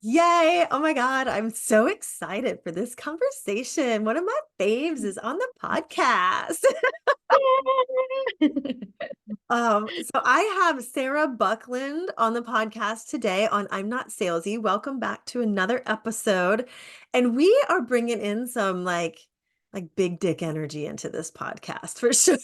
Yay. Oh my God. I'm so excited for this conversation. One of my faves is on the podcast. So I have Sarah Buckland on the podcast today on I'm Not Salesy. Welcome back to another episode. And we are bringing in some like big dick energy into this podcast for sure.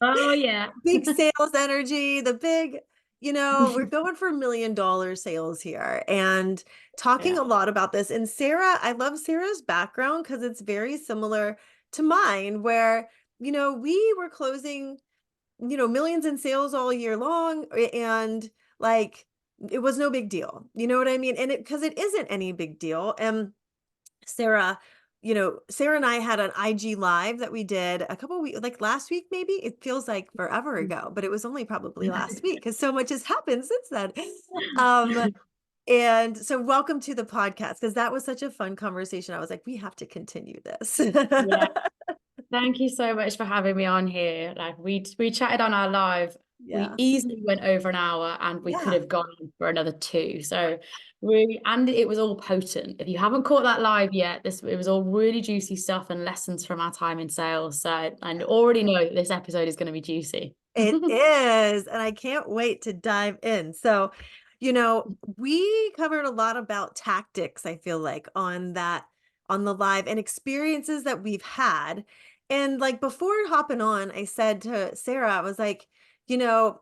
Oh yeah. Big sales energy, the big, we're going for $1 million sales here and talking Yeah. a lot about this. And Sarah, I love Sarah's background because it's very similar to mine, where, we were closing, millions in sales all year long. And like, it was no big deal. You know what I mean? And because it isn't any big deal. And Sarah, Sarah and I had an IG live that we did a couple weeks, like last week, maybe. It feels like forever ago, but it was only probably last week because so much has happened since then. Um, and so welcome to the podcast because that was such a fun conversation. I was like, we have to continue this. Yeah. Thank you so much for having me on here. Like we chatted on our live. We Yeah. easily went over an hour and we could Yeah. have gone for another two. So really, and it was all potent. If you haven't caught that live yet, it was all really juicy stuff and lessons from our time in sales. So I already know that this episode is going to be juicy. It is. And I can't wait to dive in. So, we covered a lot about tactics, I feel like, on the live and experiences that we've had. And like before hopping on, I said to Sarah, I was you know,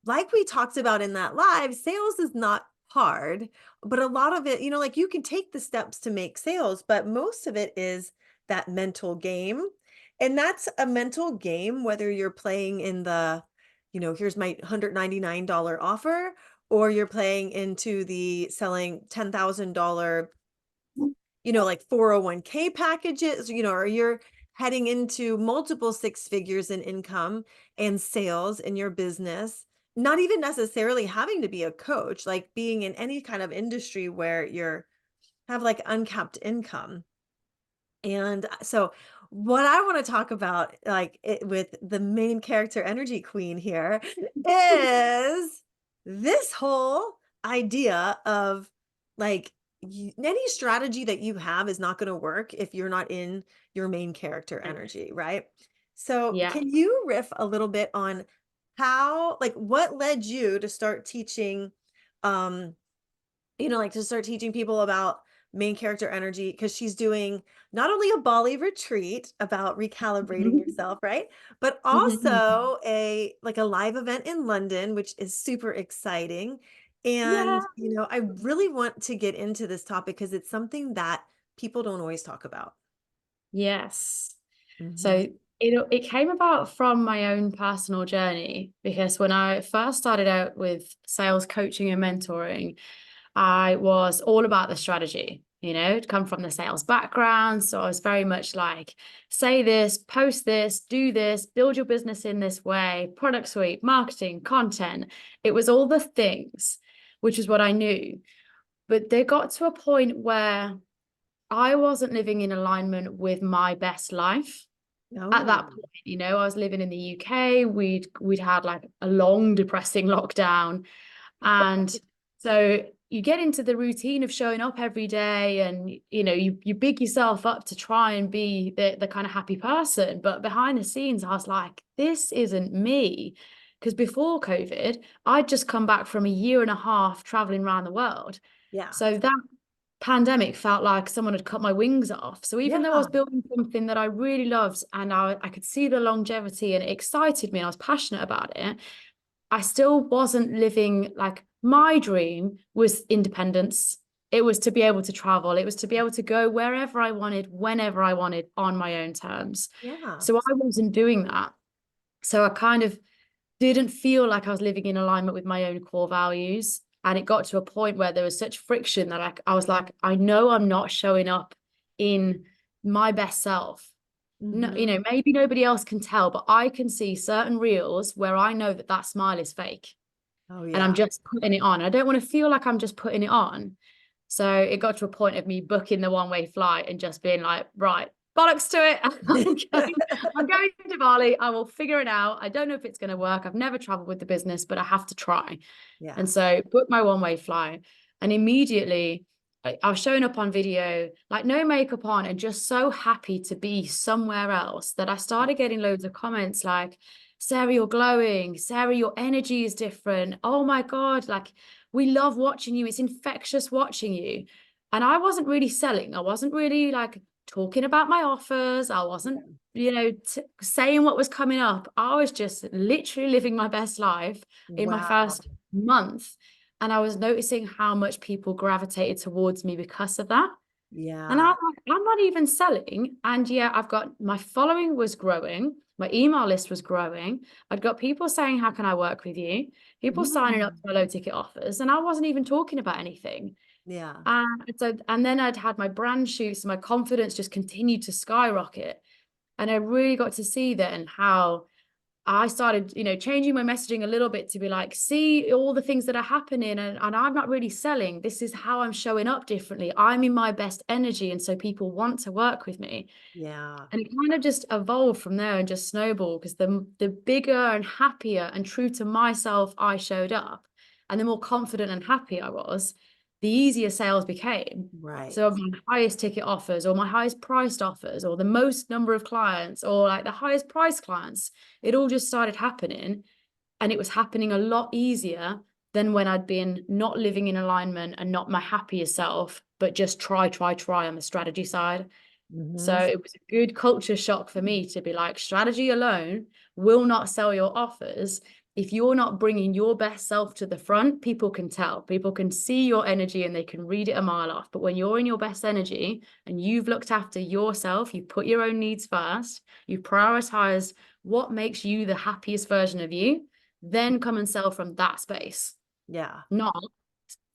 like we talked about in that live, sales is not hard, but a lot of it, like you can take the steps to make sales, but most of it is that mental game. And that's a mental game, whether you're playing in the, here's my $199 offer, or you're playing into the selling $10,000, like 401k packages, or you're heading into multiple six figures in income and sales in your business, not even necessarily having to be a coach, like being in any kind of industry where you're have like uncapped income. And so what I want to talk about, with the main character energy queen here, is this whole idea of like any strategy that you have is not going to work if you're not in your main character energy, right? So Yeah. can you riff a little bit on how, like, what led you to start teaching, um, like to start teaching people about main character energy, because she's doing not only a Bali retreat about recalibrating yourself, right? But also a live event in London, which is super exciting. Yeah. And, I really want to get into this topic because it's something that people don't always talk about. Yes. Mhm. So it came about from my own personal journey because when I first started out with sales coaching and mentoring, I was all about the strategy, to come from the sales background. So I was very much like, say this, post this, do this, build your business in this way, product suite, marketing, content. It was all the things, which is what I knew. But they got to a point where I wasn't living in alignment with my best life at that Oh, point. I was living in the UK. We'd had like a long, depressing lockdown. And so you get into the routine of showing up every day and you big yourself up to try and be the kind of happy person. But behind the scenes, I was like, this isn't me. Because before COVID, I'd just come back from a year and a half traveling around the world. yeah. So that pandemic felt like someone had cut my wings off. So even though I was Yeah. building something that I really loved and I could see the longevity and it excited me and I was passionate about it, I still wasn't living like my dream was independence. It was to be able to travel. It was to be able to go wherever I wanted, whenever I wanted on my own terms. Yeah. So I wasn't doing that. So I kind of didn't feel like I was living in alignment with my own core values. And it got to a point where there was such friction that I was like, I know I'm not showing up in my best self. No, Hmm. maybe nobody else can tell, but I can see certain reels where I know that that smile is fake Oh, and I'm yeah. just putting it on. I don't want to feel like I'm just putting it on. So it got to a point of me booking the one-way flight and just being like, right, bollocks to it. I'm going to Bali. I will figure it out. I don't know if it's going to work. I've never traveled with the business, but I have to try. Yeah. And so booked my one-way flight. And immediately I was showing up on video, like no makeup on, and just so happy to be somewhere else that I Yeah. started getting loads of comments like, Sarah, you're glowing. Sarah, your energy is different. Oh my God, like we love watching you. It's infectious watching you. And I wasn't really selling. I wasn't really like talking about my offers. I wasn't, saying what was coming up. I was just literally living my best life in my Wow. first month. And I was noticing how much people gravitated towards me because of that. And I'm Yeah. like, I'm not even selling. And yeah, I've got my following was growing. My email list was growing. I'd got people saying, how can I work with you? People signing up Mm. for low ticket offers. And I wasn't even talking about anything. Yeah. And then I'd had my brand shoots, and my confidence just continued to skyrocket. And I really got to see then how I started, changing my messaging a little bit to be like, see all the things that are happening, and I'm not really selling. This is how I'm showing up differently. I'm in my best energy. And so people want to work with me. Yeah. And it kind of just evolved from there and just snowballed, because the bigger and happier and true to myself I showed up, and the more confident and happy I was, the easier sales became. Right. So my highest ticket offers, or my highest priced offers, or the most number of clients, or like the highest price clients, it all just started happening. And it was happening a lot easier than when I'd been not living in alignment and not my happiest self, but just try on the strategy side. So Hmm. it was a good culture shock for me to be like, strategy alone will not sell your offers. If you're not bringing your best self to the front, people can tell. People can see your energy and they can read it a mile off. But when you're in your best energy and you've looked after yourself, you put your own needs first, you prioritize what makes you the happiest version of you, then come and sell from that space. Yeah. Not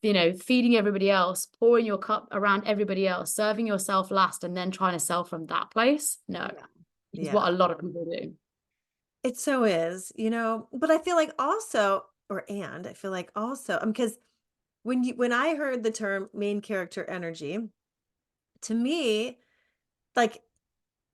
feeding everybody else, pouring your cup around everybody else, serving yourself last, and then trying to sell from that place. No, Yeah. is what Yeah. a lot of people do. It so is, but I feel like also, and I feel like also, because when I heard the term main character energy, to me, like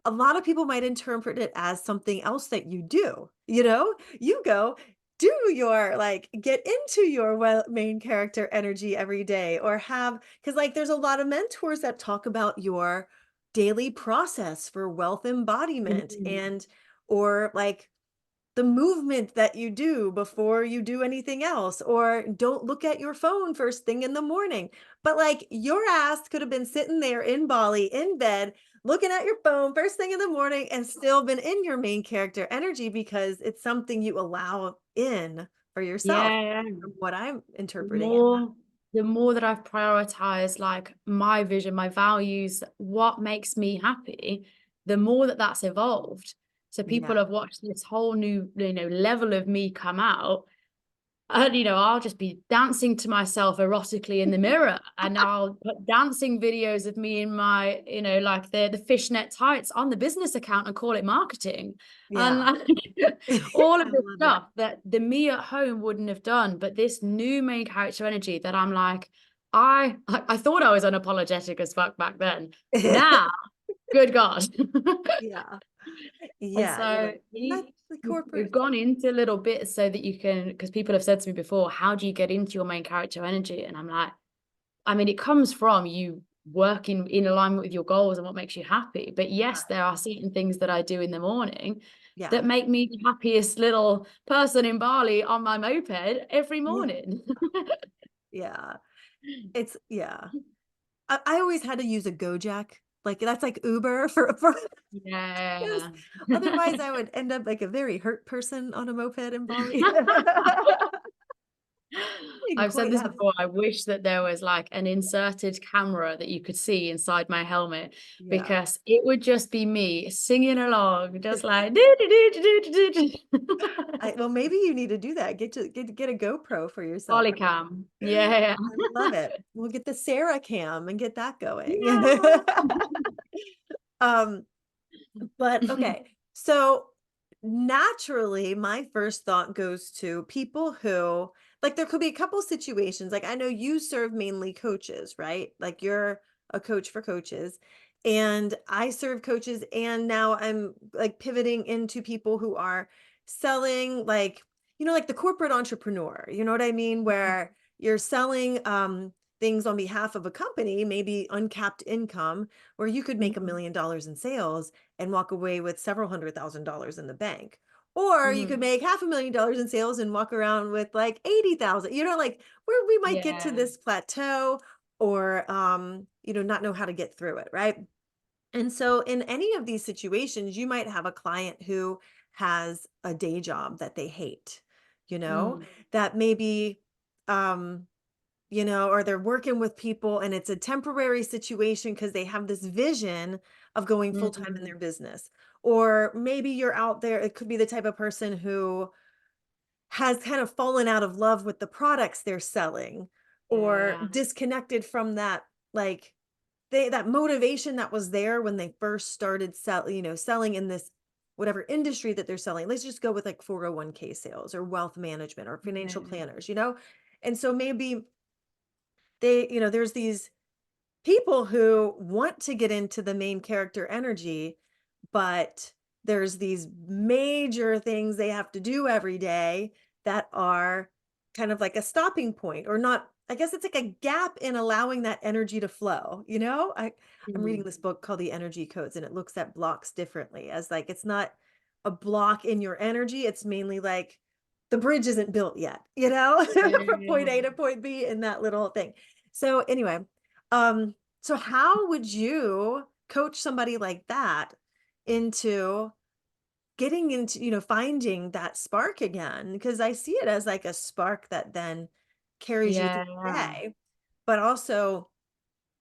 a lot of people might interpret it as something else that you do. You go do your like get into your main character energy every day, or have, because like there's a lot of mentors that talk about your daily process for wealth embodiment, Mm. and or like the movement that you do before you do anything else, or don't look at your phone first thing in the morning. But like your ass could have been sitting there in Bali in bed looking at your phone first thing in the morning and still been in your main character energy, because it's something you allow in for yourself, Yeah, from what I'm the interpreting it. more the more that I've prioritized like my vision, my values, what makes me happy, the more that that's evolved. So Yeah. people have watched this whole new, level of me come out. And I'll just be dancing to myself erotically in the mirror, and I'll put dancing videos of me in my, like the fishnet tights on the business account and call it marketing. And Yeah. like, all I of this love it. stuff that the me at home wouldn't have done, but this new main character energy that I'm like, I thought I was unapologetic as fuck back then. Now, good God. Yeah. And Yeah, you're so like, not the we've corporate gone stuff. into little bits so that you can, because people have said to me before, how do you get into your main character energy? And I'm like, I mean, it comes from you working in alignment with your goals and what makes you happy. But yes, there are certain things that I do in the morning Yeah. that make me the happiest little person in Bali on my moped every Yeah. morning. Yeah. Yeah. I always had to use a Gojek. Like that's like Uber for because Yeah. otherwise I would end up like a very hurt person on a moped in Bali. Didn't I've said quite this have. before. I wish that there was like an inserted camera that you could see inside my helmet, Yeah. because it would just be me singing along, just like do, do, do, do, do, do, do. Well, maybe you need to do that. Get a GoPro for yourself. Polycam. Yeah. I love it. We'll get the Sarah cam and get that going. Yeah. Um, but okay. So naturally, my first thought goes to people who, like, there could be a couple situations. Like, I know you serve mainly coaches, right? Like, you're a coach for coaches, and I serve coaches. And now I'm like pivoting into people who are selling, like, like the corporate entrepreneur, you know what I mean? Where you're selling, things on behalf of a company, maybe uncapped income, where you could make Mhm. $1 million in sales and walk away with several $100,000 in the bank. Or you could Mhm. make $500,000 in sales and walk around with like 80,000, like where we might get to Yeah. this plateau or not know how to get through it, right? And so in any of these situations, you might have a client who has a day job that they hate, Mm. that maybe um or they're working with people and it's a temporary situation because they have this vision of going full time in Mhm. their business. Or maybe you're out there, it could be the type of person who has kind of fallen out of love with the products they're selling or Yeah. disconnected from that, like that motivation that was there when they first started selling in this whatever industry that they're selling. Let's just go with like 401k sales or wealth management or financial Okay. planners. And so maybe there's these people who want to get into the main character energy, but there's these major things they have to do every day that are kind of like a stopping point or not. I guess it's like a gap in allowing that energy to flow. I'm reading Mm. this book called The Energy Codes, and it looks at blocks differently, as like it's not a block in your energy, it's mainly like the bridge isn't built yet, from point A Yeah. to point B in that little thing. So anyway, um so how would you coach somebody like that into getting into, finding that spark again? Because I see it as like a spark that then carries you through the Yeah. day. But also,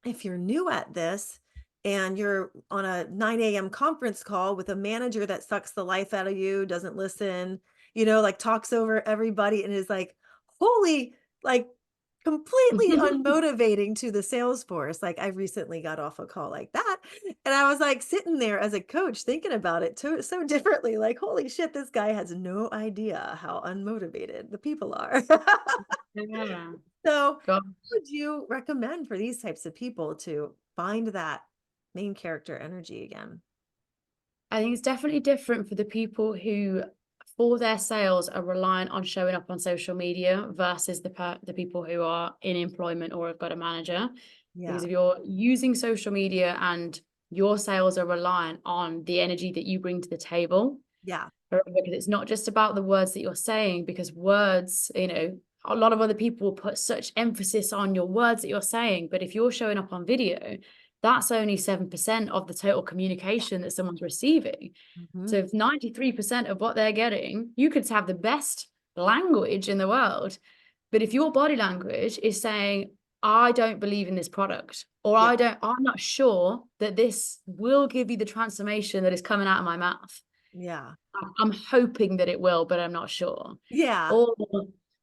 if you're new at this and you're on a 9 a.m. conference call with a manager that sucks the life out of you, doesn't listen, like talks over everybody and is like, holy, like completely unmotivating to the sales force. Like I recently got off a call like that. And I was like sitting there as a coach thinking about it so differently. Like, holy shit, this guy has no idea how unmotivated the people are. Yeah. So, God. what would you recommend for these types of people to find that main character energy again? I think it's definitely different for the people who, for their sales, are reliant on showing up on social media versus the people who are in employment or have got a manager. Because Yeah. if you're using social media and your sales are reliant on the energy that you bring to the table, Yeah. because it's not just about the words that you're saying, because words, a lot of other people will put such emphasis on your words that you're saying. But if you're showing up on video, that's only 7% of the total Yeah. communication that someone's receiving. Mhm. So if 93% of what they're getting, you could have the best language in the world. But if your body language is saying, I don't believe in this product, or Yeah. I'm not sure that this will give you the transformation that is coming out of my mouth. Yeah. I'm hoping that it will, but I'm not sure. Yeah.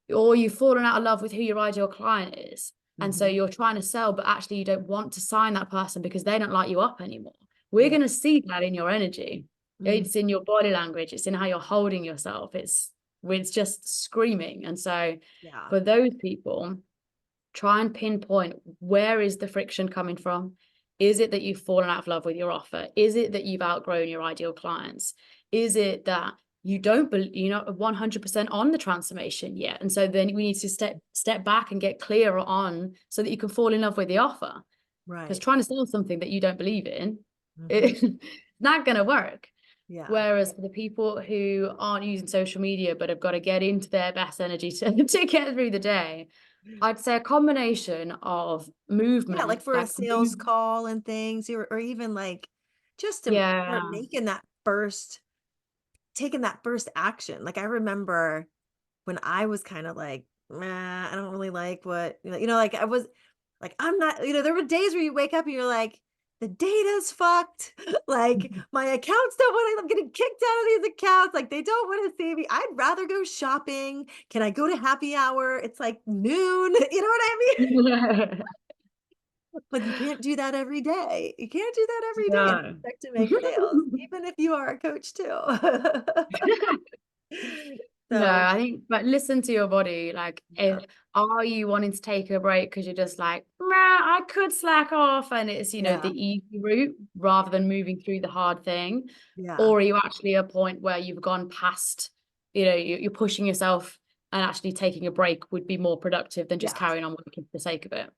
Or you've fallen out of love with who your ideal client is. And so Mhm. you're trying to sell, but actually you don't want to sign that person because they don't light you up anymore. We're Yeah. going to see that in your energy. Mm. It's in your body language. It's in how you're holding yourself. It's just screaming. And so Yeah. for those people, try and pinpoint, where is the friction coming from? Is it that you've fallen out of love with your offer? Is it that you've outgrown your ideal clients? Is it that you don't believe you're not 100% on the transformation yet? And so then we need to step back and get clearer on so that you can fall in love with the offer. Because Right. trying to sell something that you don't believe in, Mhm. it's not going to work. Yeah. Whereas for the people who aren't using social media but have got to get into their best energy to get through the day, I'd say a combination of Yeah, like movement, for a like sales call and things, or even like just to start yeah. making that first taking that first action. Like I remember when I was kind of like, "Nah, I don't really like what," like I was like, I'm not, there were days where you wake up and you're like, the data's fucked. Like my accounts don't want to, I'm getting kicked out of these accounts. Like they don't want to see me. I'd rather go shopping. Can I go to happy hour? It's like noon. You know what I mean? But you can't do that every day. You can't do that every day and No. expect to make sales, even if you are a coach too. No, So, I think, but listen to your body. Like, yeah, are you wanting to take a break because you're just like, "Meh, I could slack off," and it's, the yeah, easy route rather than moving through the hard thing? yeah, Or are you actually at a point where you've gone past, you're pushing yourself, and actually taking a break would be more productive than just yes. carrying on working for the sake of it?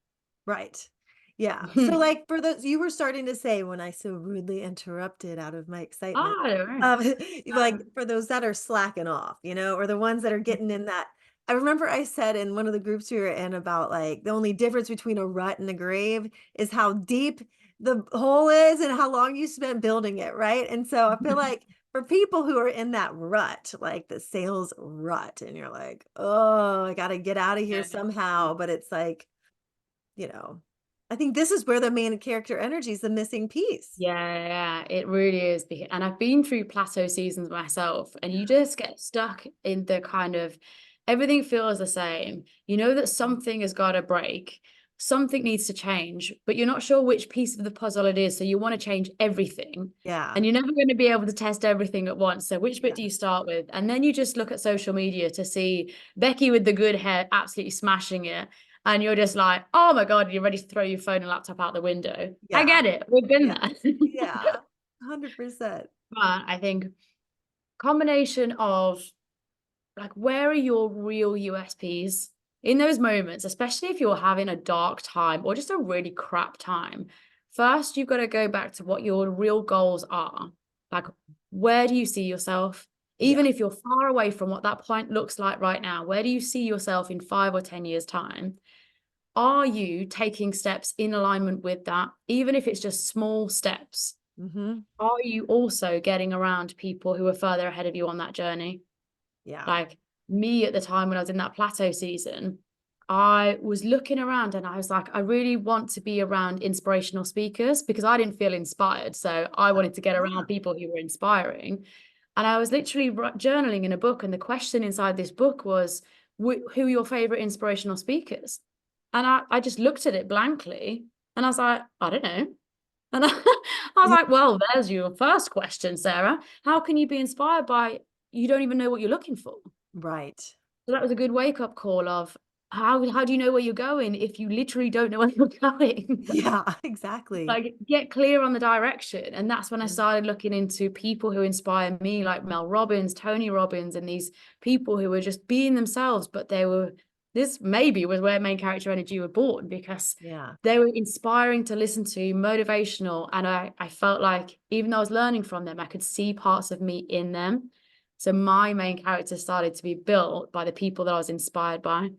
Right. Yeah. So, like, for those you were starting to say when I so rudely interrupted out of my excitement, Oh, don't worry. um, like, Um, for those that are slacking off, or the ones that are getting in that I remember I said in one of the groups we were in about, like, the only difference between a rut and a grave is how deep the hole is and how long you spent building it, right? And so I feel like for people who are in that rut, like the sales rut, and you're like, "Oh, I gotta get out of here yeah. somehow," but it's like, you know, I think this is where the main character energy is the missing piece. Yeah, it really is. And I've been through plateau seasons myself, and you just get stuck in the kind of everything feels the same. You know that something has got to break, something needs to change, but you're not sure which piece of the puzzle it is. So you want to change everything, Yeah. and you're never going to be able to test everything at once. So which bit Yeah. do you start with? And then you just look at social media to see Becky with the good hair absolutely smashing it. And you're just like, oh my God, you're ready to throw your phone and laptop out the window. I Yeah. get it. We've been Yeah. there. Yeah. 100%. But I think combination of like, where are your real USPs in those moments, especially if you're having a dark time or just a really crap time? First, you've got to go back to what your real goals are. Like, where do you see yourself? Yeah. Even if you're far away from what that point looks like right now, where do you see yourself in 5 or 10 years' time? Are you taking steps in alignment with that, even if it's just small steps? Mhm. Are you also getting around people who are further ahead of you on that journey? Yeah. Like me at the time when I was in that plateau season, I was looking around and I was like, I really want to be around inspirational speakers because I didn't feel inspired. So I wanted to get Ah, around people who were inspiring. And I was literally journaling in a book. And the question inside this book was, who are your favorite inspirational speakers? And I just looked at it blankly and I was like, I don't know. And I was yeah. like, well, there's your first question, Sarah. How can you be inspired by you don't even know what you're looking for? Right. So that was a good wake up call of how do you know where you're going if you literally don't know where you're going? Yeah, exactly. Like get clear on the direction. And that's when I Yeah. started looking into people who inspire me, like Mel Robbins, Tony Robbins, and these people who were just being themselves, but they were this maybe was where main character energy were born because Yeah. they were inspiring to listen to, motivational. And I felt like even though I was learning from them, I could see parts of me in them. So my main character started to be built by the people that I was inspired by. So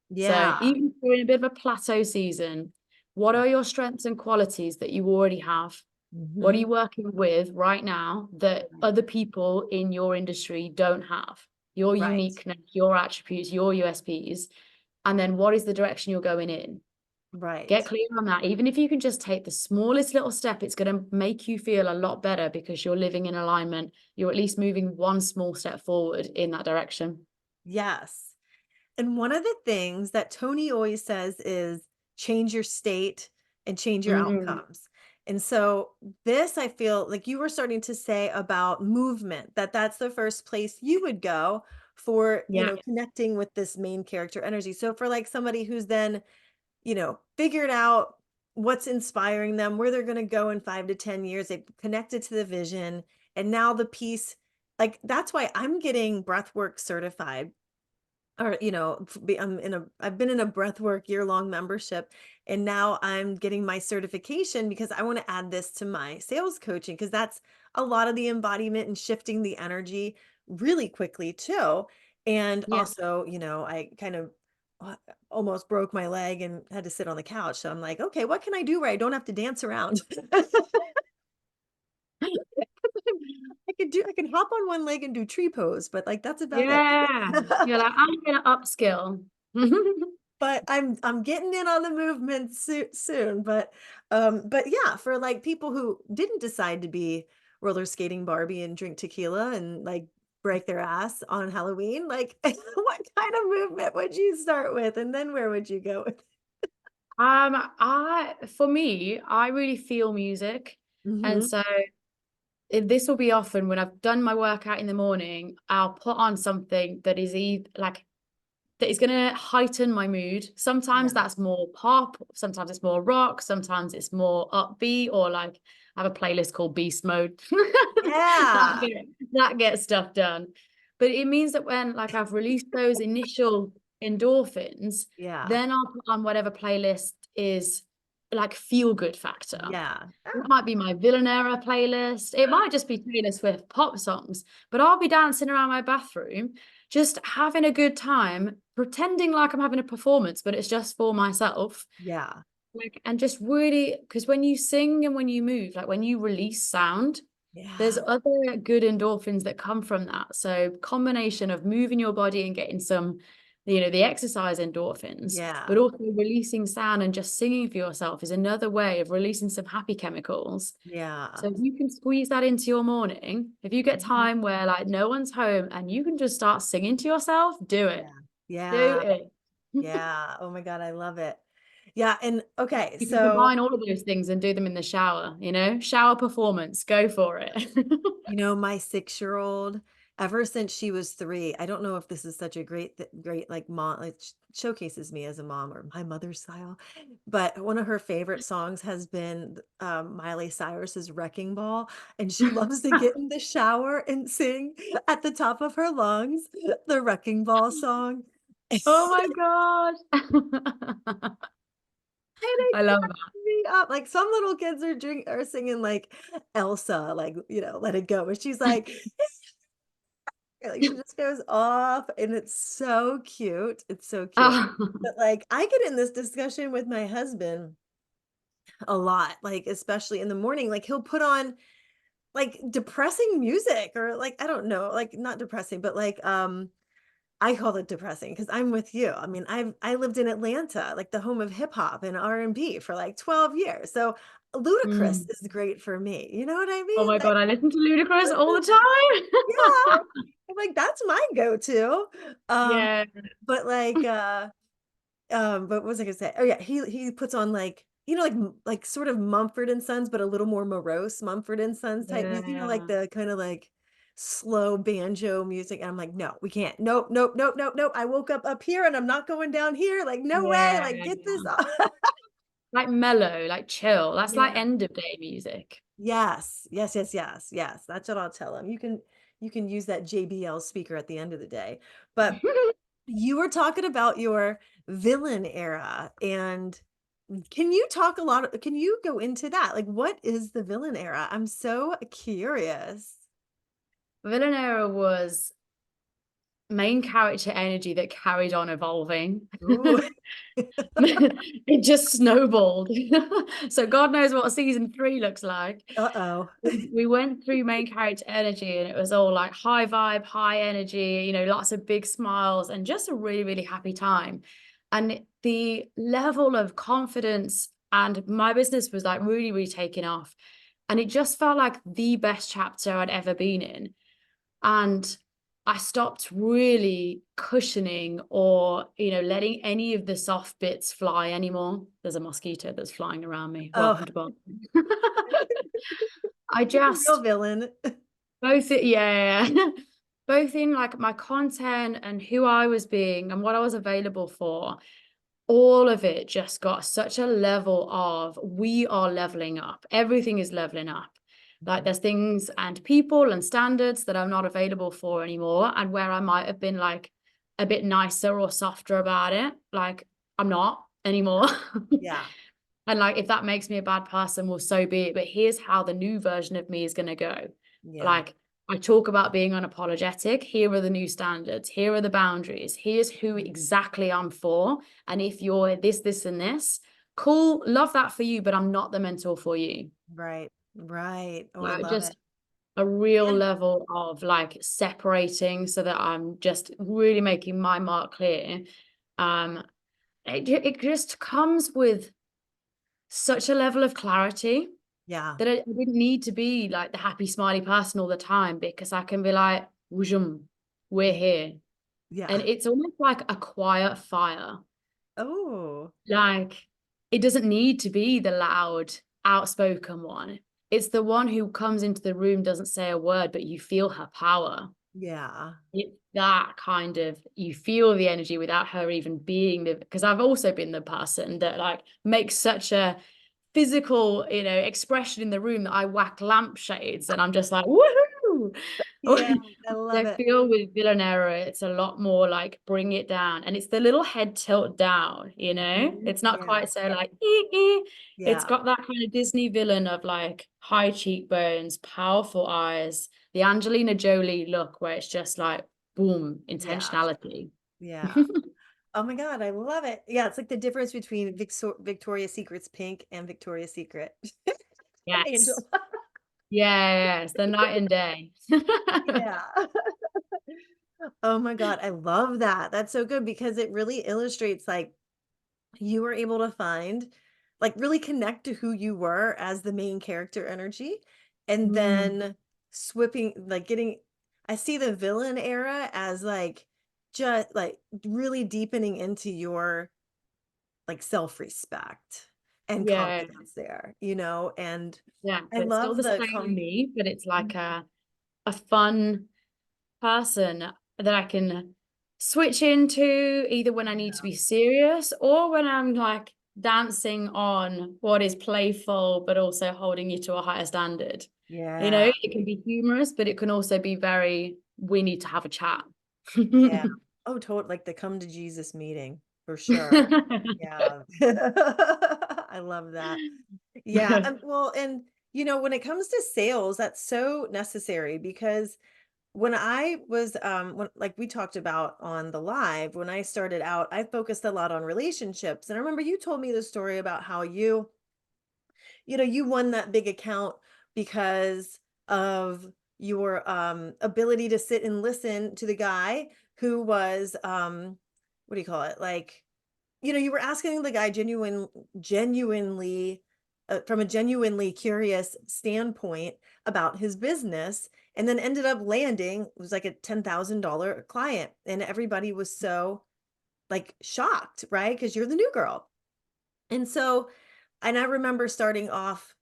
Yeah. even if you're in a bit of a plateau season, what Yeah. are your strengths and qualities that you already have? What are Mhm. you working with right now that Right. other people in your industry don't have? Your Right. uniqueness, your attributes, your USPs. And then what is the direction you're going in? Get Right. clear on that. Even if you can just take the smallest little step, it's going to make you feel a lot better because you're living in alignment. You're at least moving one small step forward in that direction. Yes. And one of the things that Tony always says is change your state and change your Mm, outcomes. And so this I feel like you were starting to say about movement, that that's the first place you would go for, yeah. connecting with this main character energy. So for like somebody who's then, figured out what's inspiring them, where they're going to go in 5 to 10 years, they've connected to the vision, and now the piece like that's why I'm getting breath work certified or I've been in a breathwork year-long membership, and now I'm getting my certification because I want to add this to my sales coaching because that's a lot of the embodiment and shifting the energy really quickly too. And Yeah. also, I kind of uh, almost broke my leg and had to sit on the couch, so I'm like, okay, what can I do where I don't have to dance around? I can hop on one leg and do tree pose, but like that's about it. Yeah. You're like, I'm gonna upskill. But I'm getting in on the movement soon, but yeah, for like people who didn't decide to be roller skating Barbie and drink tequila and like break their ass on Halloween, like what kind of movement would you start with and then where would you go with? I for me, I really feel music. And Mhm. so this will be often when I've done my workout in the morning, I'll put on something that is like that is going to heighten my mood. Sometimes Yeah. that's more pop, sometimes it's more rock, sometimes it's more upbeat, or like I have a playlist called Beast Mode. Yeah. That gets stuff done. But it means that when like I've released those initial endorphins, Yeah. then I'll put on whatever playlist is like feel good factor. Yeah. It might be my Villanera playlist. It might just be Taylor Swift pop songs, but I'll be dancing around my bathroom, just having a good time, pretending like I'm having a performance, but it's just for myself. Yeah. Like, and just really, because when you sing and when you move, like when you release sound, there's Yeah. other good endorphins that come from that. So combination of moving your body and getting some, the exercise endorphins, but Yeah. also releasing sound and just singing for yourself is another way of releasing some happy chemicals. Yeah. So if you can squeeze that into your morning, if you get Mhm. time where like no one's home and you can just start singing to yourself, do it. Yeah. Do Yeah. it. Yeah. Oh my God, I love it. Yeah. And okay, You can so combine all of those things and do them in the shower, shower performance, go for it. my 6-year-old, ever since she was 3, I don't know if this is such a great like mom, like showcases me as a mom or my mother's style, but one of her favorite songs has been Miley Cyrus's Wrecking Ball, and she loves to get in the shower and sing at the top of her lungs the Wrecking Ball song. Oh my God. And it I love cracks me up. Like some little kids are singing like Elsa, like, Let It Go. And she's like she just goes off and it's so cute. It's so cute. that. But like I get in this discussion with my husband a lot, like especially in the morning. Like he'll put on like depressing music or like I don't know, like not depressing, but like I call it depressing because I'm with you. I mean, I lived in Atlanta, like the home of hip hop and R&B for like 12 years. So Ludacris Mm. is great for me. You know what I Oh mean? my Like, God, I listen to Ludacris all the yeah. time. I'm like, that's my go-to. Um, Yeah, but like but what was I gonna say? Oh yeah, he puts on like like sort of Mumford and Sons, but a little more morose Mumford and Sons type music, like yeah, the kind of like slow banjo music. And I'm like, no, we can't. Nope, nope, nope, nope, nope. I woke up here and I'm not going down here. Like, no way. yeah. Like, get this off. Like mellow, like chill. That's like Yeah. end of day music. Yes. Yes. Yes. Yes. Yes. That's what I'll tell him. You can use that JBL speaker at the end of the day. But you were talking about your villain era, and can you go into that? Like, what is the villain era? I'm so curious. Villanera was main character energy that carried on evolving. Ooh. It just snowballed. So God knows what season 3 looks like. Uh-oh. We went through main character energy and it was all like high vibe, high energy, lots of big smiles and just a really, really happy time. And the level of confidence and my business was like really, really taking off. And it just felt like the best chapter I'd ever been in. And I stopped really cushioning or, letting any of the soft bits fly anymore. There's a mosquito that's flying around me. Oh, Welcome to Boston. I he's a real just villain. yeah, both in like my content and who I was being and what I was available for, all of it just got such a level of we are leveling up. Everything is leveling up. Like there's things and people and standards that I'm not available for anymore, and where I might have been like a bit nicer or softer about it, like I'm not anymore. Yeah. And like if that makes me a bad person, well, so be it. But here's how the new version of me is going to go. Yeah. Like I talk about being unapologetic. Here are the new standards. Here are the boundaries. Here's who exactly I'm for. And if you're this, and this, cool, love that for you, but I'm not the mentor for you. Right. Right. Oh, I Like love it. just a real And level of like separating so that I'm just really making my mark clear. Um, it just comes with such a level of clarity yeah. that I didn't need to be like the happy, smiley person all the time because I can be like, "Wujum, we're here." And Yeah. it's almost like a quiet fire. Oh, Like it doesn't need to be the loud, outspoken one. It's the one who comes into the room, doesn't say a word, but you feel her power. yeah. It's that kind of, you feel the energy without her even being the, because I've also been the person that like makes such a physical, expression in the room that I whack lampshades and I'm just like, woohoo. Yeah, I love I it. feel with Villanera, it's a lot more like bring it down, and it's the little head tilt down, you know? Mhm. It's not Yeah, quite so like ee, ee. It's yeah, got that kind of Disney villain of like high cheekbones, powerful eyes, the Angelina Jolie look where it's just like boom, yeah, intentionality. yeah. Oh my God, I love it. Yeah, it's like the difference between Victoria's Secret's pink and Victoria's Secret Yes. angel. Yeah, it's the night and day. Yeah. Oh my God, I love that. That's so good because it really illustrates like you were able to find, like, really connect to who you were as the main character energy, and Mm, then swipping, like, getting, I see the villain era as like just like really deepening into your like self-respect and yeah, confidence there, you know, and yeah. I So it's still love the the same me, but it's like Mhm. a fun person that I can switch into either when I need to Yeah. be serious or when I'm like dancing on what is playful, but also holding you to a higher standard. You know, Yeah. it can be humorous, but it can also be very, we need to have a chat. Yeah. Oh, totally, like the come to Jesus meeting for sure. Yeah. I love that. Yeah, and well, and you know, when it comes to sales, that's so necessary because when I was when like we talked about on the live, when I started out, I focused a lot on relationships. And I remember you told me the story about how you know, you won that big account because of your ability to sit and listen to the guy who was what do you call it? Like, you know, you were asking the guy genuinely from a genuinely curious standpoint about his business, and then ended up landing, it was like a $10,000 client, and everybody was so like shocked, right? Because you're the new girl. And so, and I remember starting off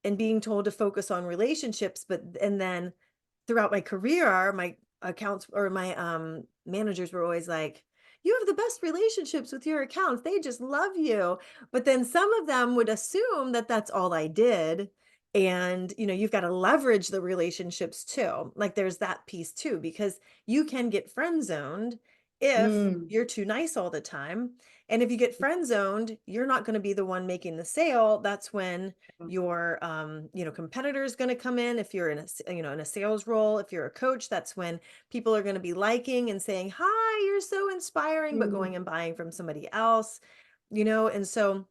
and being told to focus on relationships, but and then throughout my career, my accounts or my managers were always like, "You have the best relationships with your accounts. They just love you." But then some of them would assume that that's all I did. And, you know, you've got to leverage the relationships too. Like there's that piece too, because you can get friend zoned if Mm. you're too nice all the time. And if you get friend zoned, you're not going to be the one making the sale. That's when your you know, competitor is going to come in. If you're in a you know, in a sales role, if you're a coach, that's when people are going to be liking and saying, "Hi, you're so inspiring," but Mm. going and buying from somebody else, you know. And so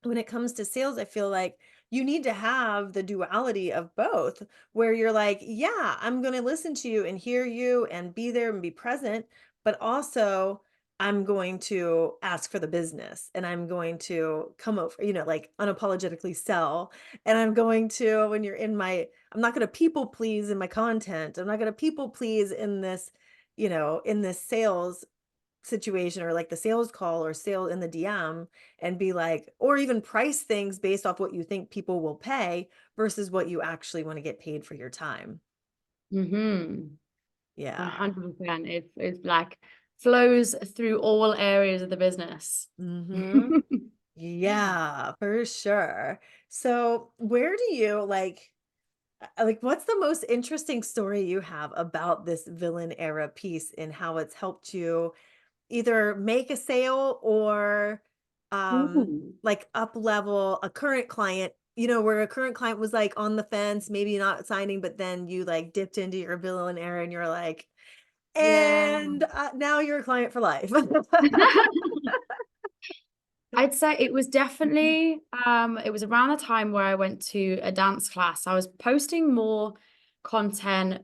when it comes to sales, I feel like you need to have the duality of both, where you're like, yeah, I'm going to listen to you and hear you and be there and be present, but also I'm going to ask for the business and I'm going to come over, you know, like unapologetically sell. And I'm going to, when you're in my, I'm not going to people please in my content. I'm not going to people please in this, you know, in this sales situation or like the sales call or sale in the DM, and be like, or even price things based off what you think people will pay versus what you actually want to get paid for your time. Mm-hmm. Yeah. 100%. It's like flows through all areas of the business. Hmm. Yeah, for sure. So, where do you like what's the most interesting story you have about this villain era piece and how it's helped you either make a sale or Ooh. like up level a current client, you know, where a current client was like on the fence, maybe not signing, but then you like dipped into your villain era and you're like, Yeah. and now you're a client for life. I'd say it was definitely it was around the time where I went to a dance class. I was posting more content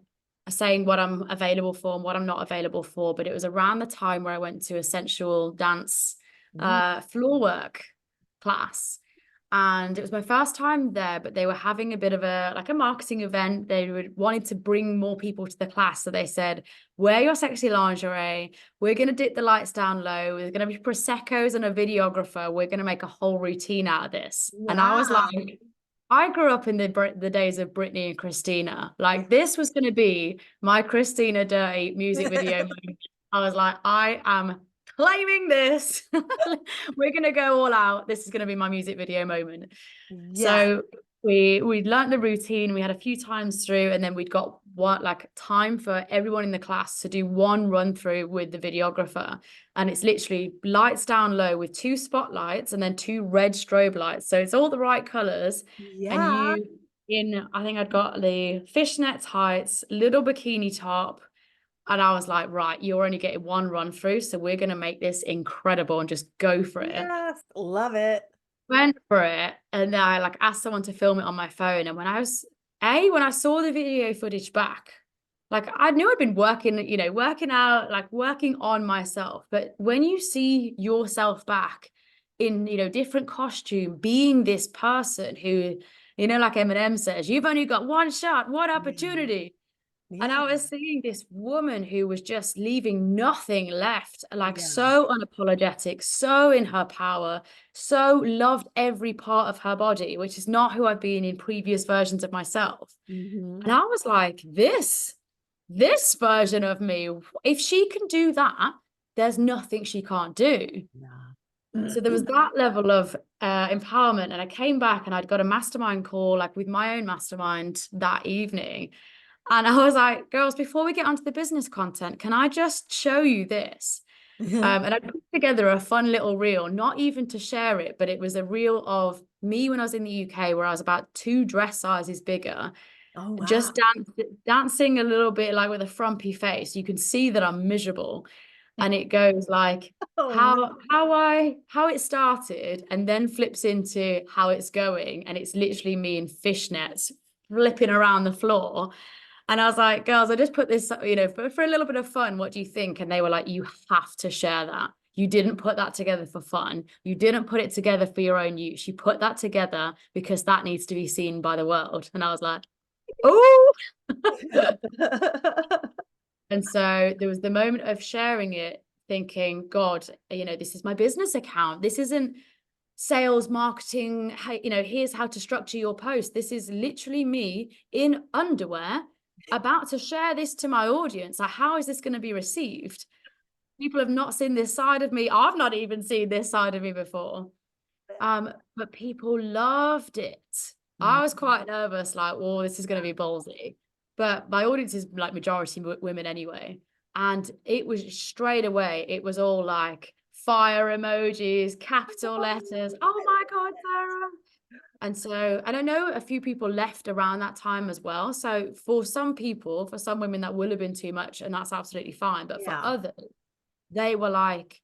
saying what I'm available for and what I'm not available for, but it was around the time where I went to a sensual dance Mm, floor work class. And it was my first time there, but they were having a bit of a like a marketing event. They wanted to bring more people to the class. So they said, wear your sexy lingerie. We're going to dip the lights down low. There's going to be Prosecco's and a videographer. We're going to make a whole routine out of this. And I was wow. like, I grew up in the days of Britney and Christina. Yeah. Like this was going to be my Christina Dirty music video moment. I was like, I am claiming this. We're going to go all out. This is going to be my music video moment. Yeah. So we learned the routine. We had a few times through, and then we'd got what like time for everyone in the class to do one run through with the videographer. And it's literally lights down low with 2 spotlights and then 2 red strobe lights. So it's all the right colors. And Yeah. you I think I'd got the fishnet tights, little bikini top. And I was like, right, you're only getting one run through. So we're going to make this incredible and just go for it. Yes. Love it. Went for it. And then I like asked someone to film it on my phone. And when I saw the video footage back, like I knew I'd been working, working out, like working on myself. But when you see yourself back in, different costume, being this person who, like Eminem says, you've only got one shot, one Yeah. opportunity. And Yeah. I was seeing this woman who was just leaving nothing left, like Yeah. so unapologetic, so in her power, so loved every part of her body, which is not who I've been in previous versions of myself. Hmm. And I was like, this version of me, if she can do that, there's nothing she can't do. Yeah. So there was that level of empowerment. And I came back and I'd got a mastermind call, like with my own mastermind that evening. And I was like, girls, before we get onto the business content, can I just show you this? And I put together a fun little reel, not even to share it, but it was a reel of me when I was in the UK, where I was about 2 dress sizes bigger, Oh, wow. just dancing a little bit like with a frumpy face. You can see that I'm miserable. And it goes like Oh, no. how it started and then flips into how it's going. And it's literally me in fishnets flipping around the floor. And I was like, girls, I just put this, for a little bit of fun. What do you think? And they were like, you have to share that. You didn't put that together for fun. You didn't put it together for your own use. You put that together because that needs to be seen by the world. And I was like, oh. And so there was the moment of sharing it, thinking, God, this is my business account. This isn't sales marketing. Here's how to structure your post. This is literally me in underwear about to share this to my audience. Like, how is this going to be received? People have not seen this side of me. I've not even seen this side of me before. But people loved it. I was quite nervous, like, oh, this is going to be ballsy. But my audience is like majority women anyway. And it was straight away, it was all like fire emojis, capital letters. Oh my God, Sarah. And I know a few people left around that time as well. So for some people, for some women, that will have been too much, and that's absolutely fine. But for Yeah. others, they were like,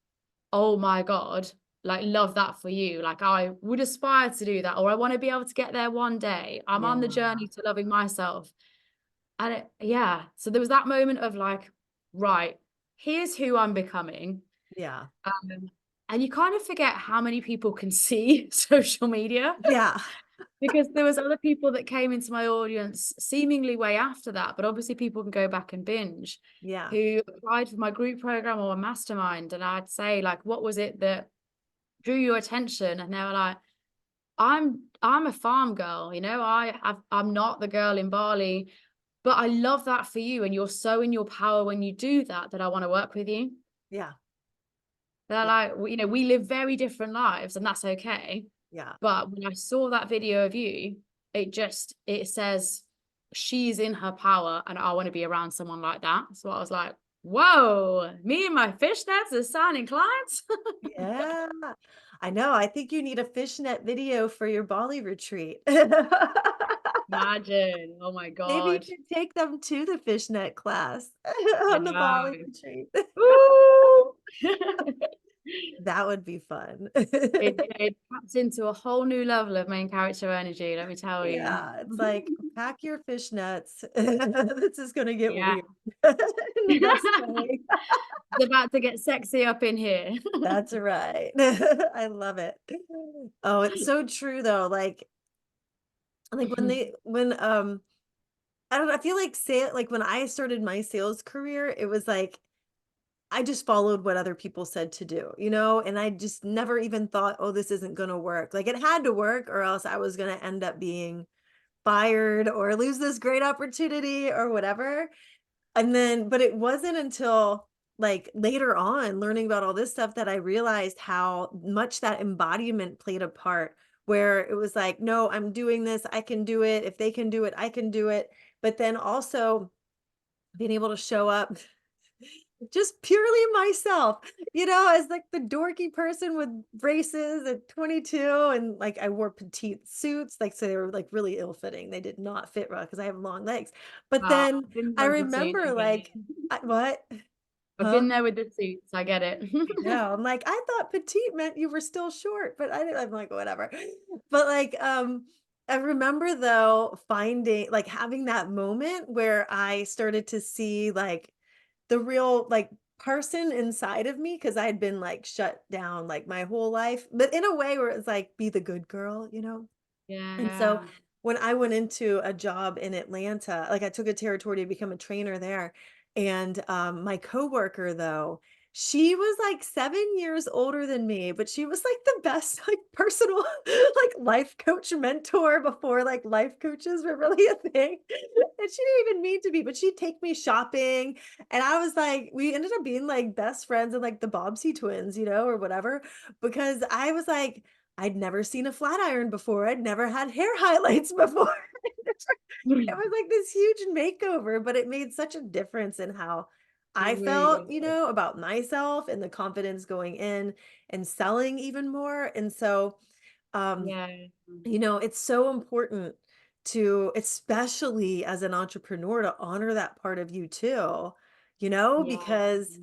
oh my God, like, love that for you. Like, I would aspire to do that, or I want to be able to get there one day. I'm on the Yeah. journey to loving myself. And yeah, so there was that moment of like, right, here's who I'm becoming. Yeah. Um, and you kind of forget how many people can see social media, Yeah. because there was other people that came into my audience seemingly way after that, but obviously people can go back and binge, Yeah. who applied for my group program or a mastermind. And I'd say, like, what was it that drew your attention? And they were like, I'm a farm girl, I'm not the girl in Bali, but I love that for you, and you're so in your power when you do that I want to work with you. Yeah. They're Yeah. like, we live very different lives, and that's okay. Yeah. But when I saw that video of you, it says she's in her power, and I want to be around someone like that. So I was like, whoa, me and my fishnets are signing clients. Yeah. I know. I think you need a fishnet video for your Bali retreat. Imagine, oh my Maybe you God. could take them to the fishnet class I on the know. Bali retreat. Ooh. That would be fun. It taps into a whole new level of main character energy, let me tell you. Yeah, it's like, pack your fishnets. This is gonna get Yeah. weird in the best way. It's about to get sexy up in here. That's right. I love it. Oh, it's so true though. Like when I don't know, I feel like like when I started my sales career, it was like I just followed what other people said to do, and I just never even thought, oh, this isn't gonna work. Like it had to work, or else I was gonna end up being fired or lose this great opportunity or whatever. And then, but it wasn't until like later on learning about all this stuff that I realized how much that embodiment played a part, where it was like, no, I'm doing this, I can do it. If they can do it, I can do it. But then also being able to show up just purely myself, as like the dorky person with braces at 22, and like I wore petite suits, like so they were like really ill-fitting. They did not fit well because I have long legs. But then I've been I there with the suit, I remember get like it. what? I've Huh? been there with the suits, I get it. I know. I'm like, I thought petite meant you were still short, but I didn't. I'm like, whatever. But like, I remember though finding like having that moment where I started to see like the real like person inside of me because I had been like shut down like my whole life, but in a way where it's like be the good girl. And so Yeah. when I went into a job in Atlanta, like I took a territory to become a trainer there. And my coworker, though, she was like 7 years older than me, but she was like the best, like personal, like life coach mentor before like life coaches were really a thing. And she didn't even mean to be, but she'd take me shopping. And I was like, we ended up being like best friends and like the Bobbsey twins, or whatever, because I was like, I'd never seen a flat iron before. I'd never had hair highlights before. It was like this huge makeover, but it made such a difference in how It I really felt, does. about myself and the confidence going in and selling even more. And so, um, Yeah. it's so important to, especially as an entrepreneur, to honor that part of you too, Yeah. because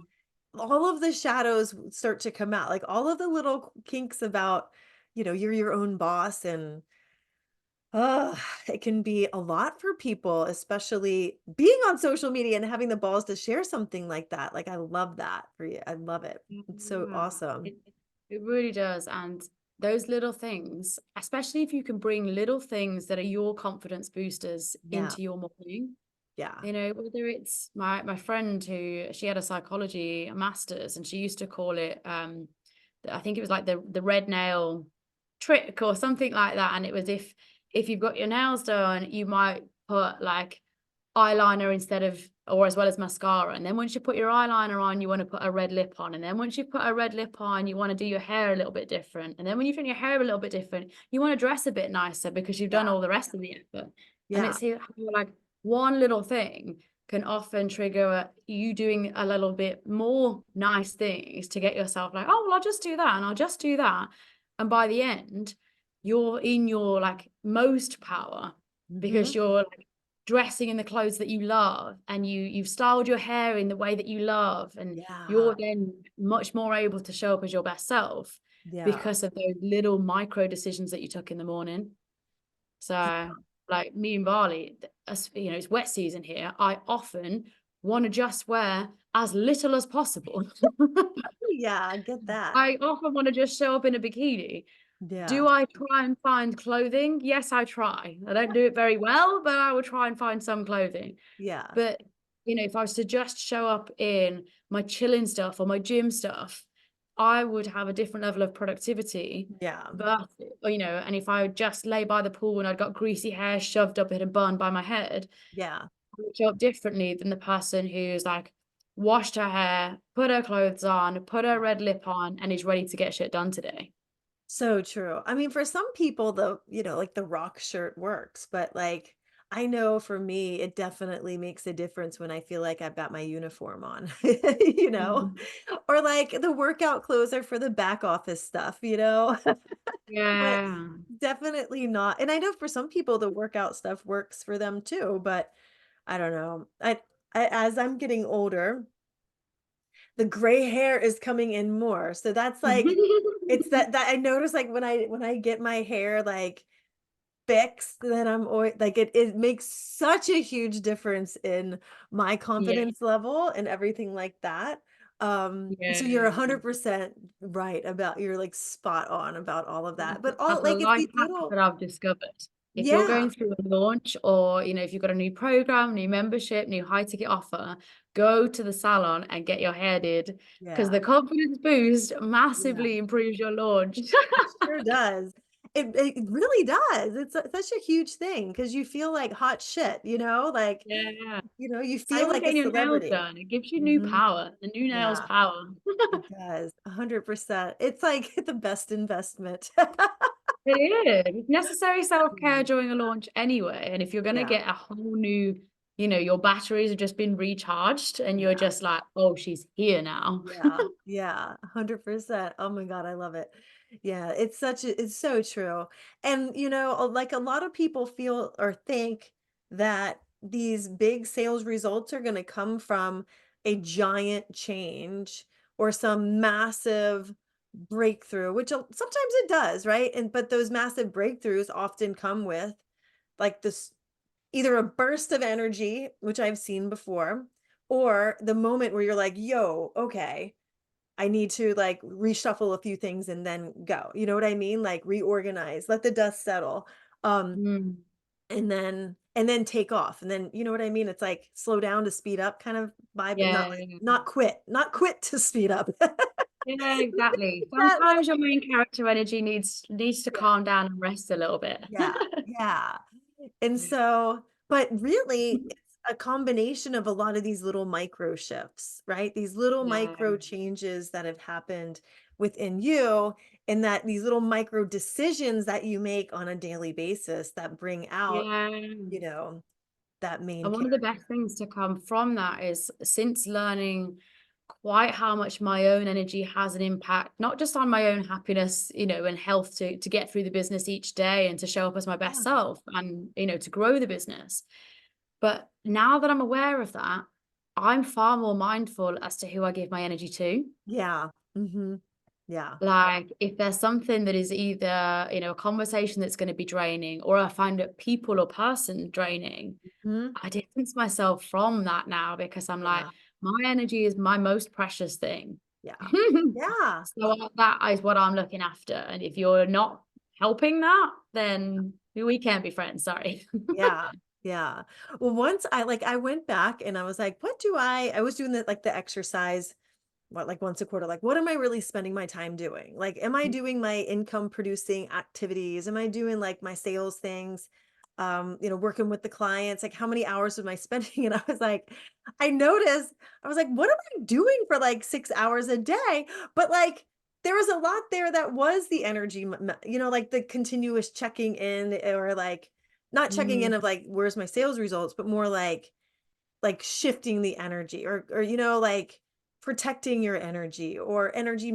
all of the shadows start to come out, like all of the little kinks about, you're your own boss, and it can be a lot for people, especially being on social media and having the balls to share something like that. Like I love that for you. I love it. It's so Yeah. awesome. It really does. And those little things, especially if you can bring little things that are your confidence boosters Yeah. into your morning. Yeah. Whether it's my friend who she had a psychology master's and she used to call it I think it was like the red nail trick or something like that. And it was if you've got your nails done, you might put like eyeliner instead of or as well as mascara. And then once you put your eyeliner on, you want to put a red lip on. And then once you put a red lip on, you want to do your hair a little bit different. And then when you've done your hair a little bit different, you want to dress a bit nicer because you've done Yeah. all the rest of the effort. And Yeah. it's here how, like one little thing can often trigger you doing a little bit more nice things to get yourself like, oh, well, I'll just do that and I'll just do that. And by the end, you're in your like most power Hmm. because you're like dressing in the clothes that you love and you've styled your hair in the way that you love and Yeah. you're then much more able to show up as your best self Yeah. because of those little micro decisions that you took in the morning. So, like me and Barley, as it's wet season here. I often want to just wear as little as possible. Yeah. I get that. I often want to just show up in a bikini. Yeah. Do I try and find clothing? Yes, I try. I don't do it very well, but I will try and find some clothing. Yeah. But, if I was to just show up in my chilling stuff or my gym stuff, I would have a different level of productivity. Yeah. But, and if I would just lay by the pool and I'd got greasy hair shoved up in a bun by my head, Yeah. I would show up differently than the person who's like washed her hair, put her clothes on, put her red lip on, and is ready to get shit done today. So true. I mean, for some people, like the rock shirt works, but like I know for me, it definitely makes a difference when I feel like I've got my uniform on, Mhm. or like the workout clothes are for the back office stuff. But Yeah. definitely not. And I know for some people, the workout stuff works for them too, but I don't know. As I'm getting older, the gray hair is coming in more. So that's like it's that I notice like when I get my hair like fixed, then I'm always like it makes such a huge difference in my Yeah. confidence level and everything like that. So you're Yeah. 100% right about you're like spot on about all of that. But all That's a like it's life these hack little that I've discovered. If you're yeah, going through a launch or, if you've got a new program, new membership, new high ticket offer, go to the salon and get your hair did because yeah, the confidence boost yeah. massively improves your launch. It sure does. It really does. It's such a huge thing because you feel like hot shit, like, Yeah. you feel Same with like a getting your nails celebrity. done. It gives you new Mhm. power. The new nails Yeah, power. it does. 100%. It's like the best investment. It is. It's necessary self-care Mm. during a launch anyway. And if you're going to Yeah, get a whole new your batteries have just been recharged and you're Yeah. just like, oh, she's here now. Yeah, yeah, 100%. Oh my God, I love it. Yeah, it's so true. And like a lot of people feel or think that these big sales results are going to come from a giant change or some massive breakthrough, which sometimes it does, right? And but those massive breakthroughs often come with like this either a burst of energy, which I've seen before, or the moment where you're like, yo, okay, I need to like reshuffle a few things and then go. You know what I mean? Like reorganize, let the dust settle. Um, Mm. and then take off. And then you know what I mean? It's like slow down to speed up kind of vibe, but Yeah, not like not quit to speed up. yeah, exactly. That little Sometimes your main character energy needs to yeah, calm down and rest a little bit. yeah, yeah. And so, but really, it's a combination of a lot of these little micro shifts, right? These little Yeah, micro changes that have happened within you, and that these little micro decisions that you make on a daily basis that bring out, yeah. you know, that main And one of the character. best things to come from that is since learning quite how much my own energy has an impact, not just on my own happiness, and health to get through the business each day and to show up as my best Yeah. self and, to grow the business. But now that I'm aware of that, I'm far more mindful as to who I give my energy to. Yeah. Hmm. Yeah. Like, if there's something that is either, a conversation that's going to be draining, or I find a people or person draining, Hmm. I distance myself from that now because I'm like, Yeah. my energy is my most precious thing. Yeah. Yeah. So that is what I'm looking after. And if you're not helping that, then we can't be friends. Sorry. Yeah. Yeah. Well, once I went back and I was like, what do I was doing the exercise like once a quarter, like what am I really spending my time doing? Like, am I doing my income producing activities? Am I doing like my sales things? Working with the clients, like how many hours am I spending? And I was like, I noticed, I was like, what am I doing for like 6 hours a day? But like, there was a lot there that was the energy, like the continuous checking in or like not checking in Mm, of like, where's my sales results, but more like shifting the energy or like protecting your energy or energy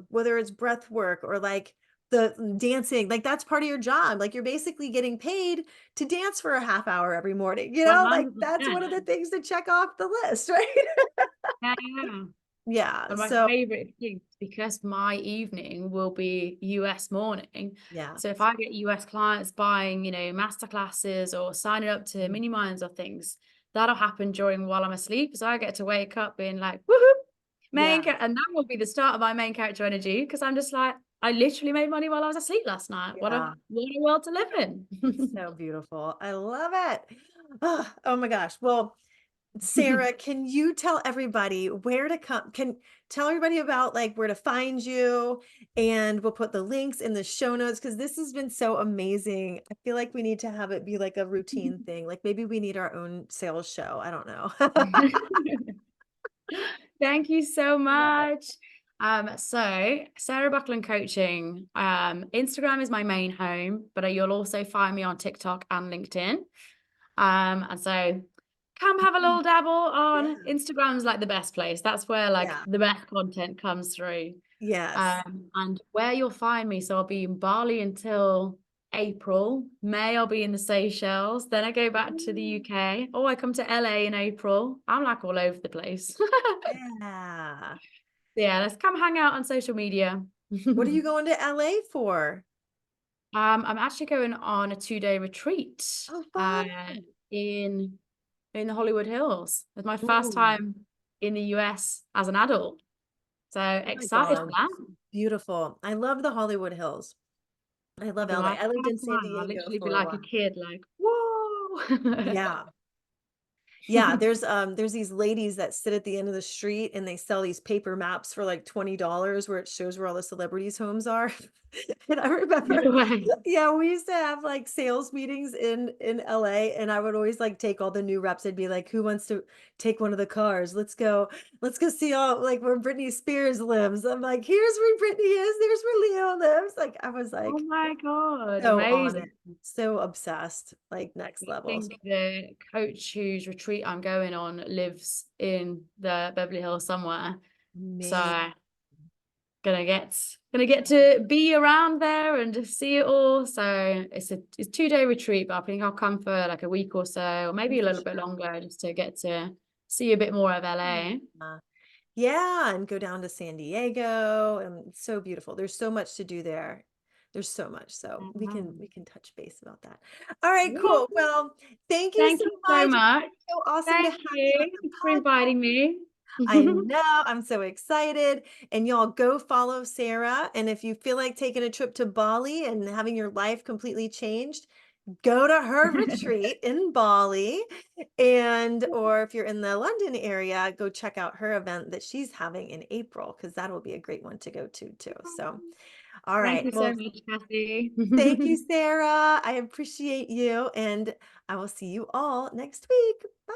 whether it's breath work or like the dancing, like that's part of your job, like you're basically getting paid to dance for a half hour every morning, like that's one of the 100%. things to check off the list. Right. Yeah, yeah. Yeah, And my so favorite thing, because my evening will be US morning. yeah. So if I get US clients buying, master classes or signing up to Mhm. mini minds or things, that'll happen during while I'm asleep. So I get to wake up being like, woohoo, Yeah, and that will be the start of my main character energy because I'm just like, I literally made money while I was asleep last night. yeah, What a world to live it's in. so beautiful, I love it. Oh my gosh, well, Sarah, can you tell everybody where to come? Can tell everybody about like where to find you, and we'll put the links in the show notes because this has been so amazing. I feel like we need to have it be like a routine thing. Like maybe we need our own sales show. I don't know. Thank you so Love it. much. So Sarah Buckland Coaching, Instagram is my main home, but you'll also find me on TikTok and LinkedIn. And so come have a Mhm. little dabble on Yeah. Instagram's like the best place. That's where like Yeah. the best content comes through. Yes. And where you'll find me, so I'll be in Bali until April. May I'll be in the Seychelles. Then I go back to the Ooh, UK. Oh, I come to LA in April. I'm like all over the place. yeah. Yeah, let's come hang out on social media. What are you going to LA for? I'm actually going on a 2-day retreat Oh, fun. in the Hollywood Hills. It's my first Ooh, time in the US as an adult. So oh my excited for God. that. Beautiful. I love the Hollywood Hills. I I'll love be LA. like, I lived in first San time, I'll Diego literally be for a like a while. kid, like, whoa. Yeah. Yeah, there's these ladies that sit at the end of the street and they sell these paper maps for like $20 where it shows where all the celebrities' homes are. And I remember, No way. yeah, we used to have like sales meetings in LA and I would always like take all the new reps and be like, who wants to take one of the cars? Let's go see all like where Britney Spears lives. I'm like, here's where Britney is, there's where Leo lives. Like I was Oh like my God, so on amazing. it, so obsessed, like next I level. think the coach who's retreat I'm going on lives in the Beverly Hills somewhere. So gonna get to be around there and just see it all. So it's a 2-day retreat, but I think I'll come for like a week or so, or maybe a For little bit sure. longer, just to get to see a bit more of LA. Yeah. Yeah, and go down to San Diego, and it's so beautiful. There's so much to do there. There's so much. So we can touch base about that. All right, Yeah. cool. Well, thank you Thank so you so much. much. So awesome to Thank have you you. on the Thanks for podcast. inviting me. I know. I'm so excited. And y'all go follow Sarah. And if you feel like taking a trip to Bali and having your life completely changed, go to her retreat in Bali. And or if you're in the London area, go check out her event that she's having in April, because that'll be a great one to go to too. So, all Thank right. you so Well, much, Cassie. thank you, Sarah. I appreciate you. And I will see you all next week. Bye.